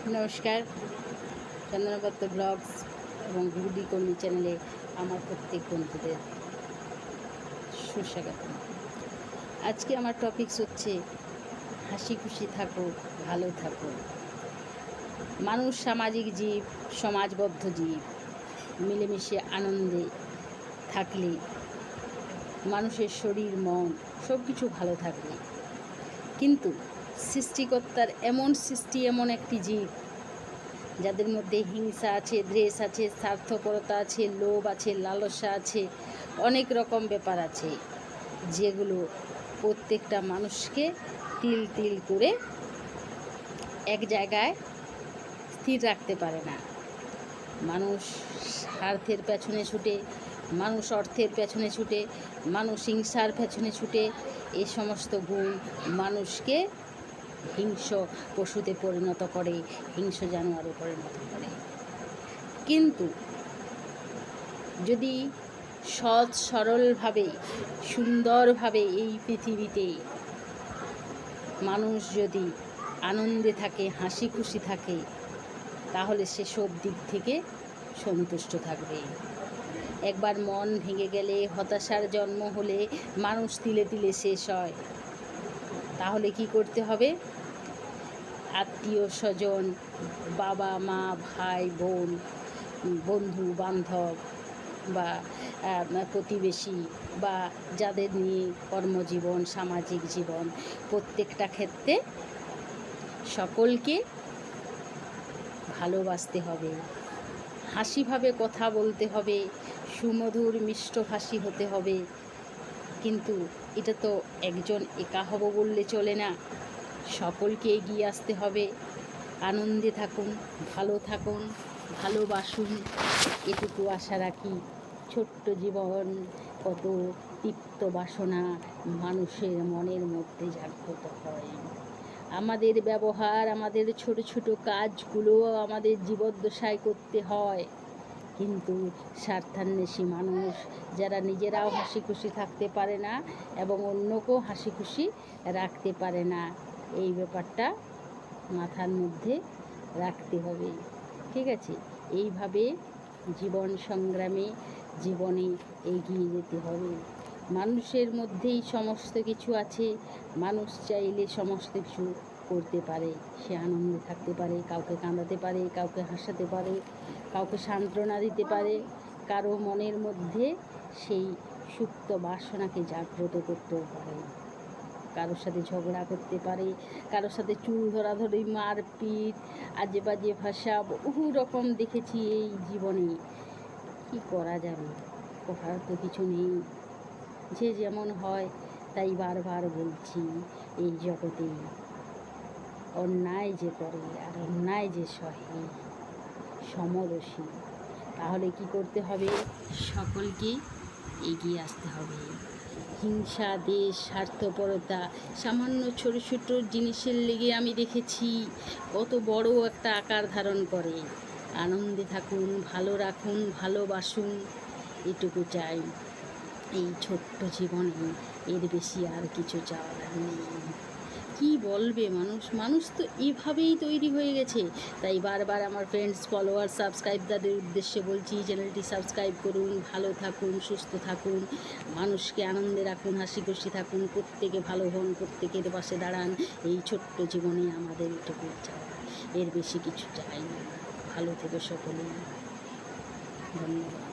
নমস্কার, চন্দনপত্র ব্লগস এবং বিউটি কর্মী চ্যানেলে আমার প্রত্যেক বন্ধুদের সুস্বাগত। আজকে আমার টপিকস হচ্ছে হাসি খুশি থাকো, ভালো থাকো। মানুষ সামাজিক জীব, সমাজবদ্ধ জীব। মিলেমিশে আনন্দে থাকলে মানুষের শরীর মন সব কিছু ভালো থাকবে। কিন্তু সৃষ্টিকর্তার এমন একটি জীব যাদের মধ্যে হিংসা আছে, দ্বেষ আছে, স্বার্থপরতা আছে, লোভ আছে, লালসা আছে, অনেক রকম ব্যাপার আছে, যেগুলো প্রত্যেকটা মানুষকে তিল তিল করে এক জায়গায় স্থির রাখতে পারে না। মানুষ স্বার্থের পেছনে ছুটে, মানুষ অর্থের পেছনে ছুটে, মানুষ হিংসার পেছনে ছুটে। এই সমস্ত গুণ মানুষকে হিংস্র পশুতে পরিণত করে, হিংস্র জানোয়ারে পরিণত করে। কিন্তু যদি সৎ সরলভাবে, সুন্দরভাবে এই পৃথিবীতে মানুষ যদি আনন্দে থাকে, হাসি খুশি থাকে, তাহলে সে সব দিক থেকে সন্তুষ্ট থাকবে। একবার মন ভেঙে গেলে, হতাশার জন্ম হলে মানুষ তিলে তিলে শেষ হয়। তাহলে কি করতে হবে? আত্মীয় স্বজন, বাবা মা, ভাই বোন, বন্ধু বান্ধব বা প্রতিবেশী বা যাদের নিয়ে কর্মজীবন, সামাজিক জীবন, প্রত্যেকটা ক্ষেত্রে সকলকে ভালোবাসতে হবে, হাসিভাবে কথা বলতে হবে, সুমধুর মিষ্টভাষী হতে হবে। কিন্তু এটা তো একজন একা হব বললে চলে না, সকলকে এগিয়ে আসতে হবে। আনন্দে থাকুন, ভালো থাকুন, ভালোবাসুন, এটুকু আশা রাখি। ছোট্ট জীবন, কত তিক্ত বাসনা মানুষের মনের মধ্যে জাগ্রত হয়। আমাদের ব্যবহার, আমাদের ছোট ছোট কাজগুলো আমাদের জীবদ্দশায় করতে হয়। কিন্তু স্বার্থান্বেষী মানুষ, যারা নিজেরাও হাসি খুশি থাকতে পারে না এবং অন্যকেও হাসি খুশি রাখতে পারে না, এই ব্যাপারটা মাথার মধ্যে রাখতে হবে। ঠিক আছে? এইভাবে জীবন সংগ্রামে, জীবনে এগিয়ে যেতে হবে। মানুষের মধ্যেই সমস্ত কিছু আছে। মানুষ চাইলে সমস্ত কিছু করতে পারে। সে আনন্দে থাকতে পারে, কাউকে কাঁদাতে পারে, কাউকে হাসাতে পারে, কাউকে সান্ত্বনা দিতে পারে, কারো মনের মধ্যে সেই সুপ্ত বাসনাকে জাগ্রত করতেও পারে। কারোর সাথে ঝগড়া করতে পারে, কারোর সাথে চুল ধরাধরি, মারপিট, আজে বাজে ভাষা, বহু রকম দেখেছি এই জীবনে। কি করা যাবে? করার তো কিছু নেই। যে যেমন হয় তাই বারবার বলছি, এই জগতে অন্যায় যে করে আর অন্যায় যে সহে, সমদর্শী। তাহলে কি করতে হবে? সকলকে এগিয়ে আসতে হবে। হিংসা, দেশ, স্বার্থপরতা, সামান্য ছোট ছোট জিনিসের লেগে আমি দেখেছি কত বড় একটা আকার ধারণ করে। আনন্দে থাকুন, ভালো রাখুন, ভালোবাসুন, এটুকু চাই এই ছোট্ট জীবনে। এর বেশি আর কিছু চাওয়ার নেই। কি বলবে মানুষ? মানুষ তো এভাবেই তৈরি হয়ে গেছে। তাই বারবার আমার ফ্রেন্ডস, ফলোয়ার, সাবস্ক্রাইবারদের উদ্দেশ্যে বলছি, চ্যানেলটি সাবস্ক্রাইব করুন, ভালো থাকুন, সুস্থ থাকুন, মানুষকে আনন্দে রাখুন, হাসি খুশি থাকুন, প্রত্যেকে ভালো হন, প্রত্যেকের পাশে দাঁড়ান। এই ছোট্ট জীবনে আমাদের এটুকু চাওয়া, এর বেশি কিছু চাই না। ভালো থেকে সকলেই। ধন্যবাদ।